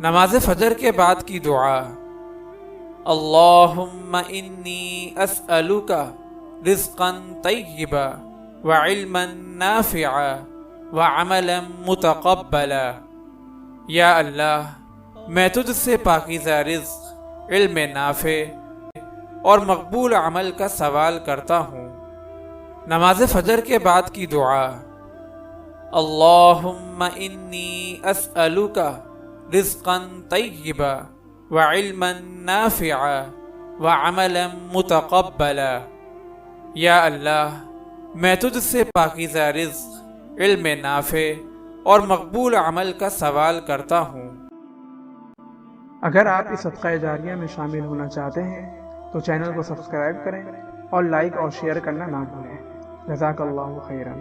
نماز فجر کے بعد کی دعا۔ اللہم انی اسألک رزقا طیبا وعلما نافعا وعملا متقبلا۔ یا اللہ، میں تجھ سے پاکیزہ رزق، علم نافع اور مقبول عمل کا سوال کرتا ہوں۔ نماز فجر کے بعد کی دعا۔ اللہم انی اسألک رزقا طیبا وعلما نافعا وعملا متقبلا۔ یا اللہ، میں تجھ سے پاکیزہ رزق، علم نافع اور مقبول عمل کا سوال کرتا ہوں۔ اگر آپ اس صدقہ جاریہ میں شامل ہونا چاہتے ہیں تو چینل کو سبسکرائب کریں اور لائک اور شیئر کرنا نہ بھولیں۔ جزاک اللہ خیرا۔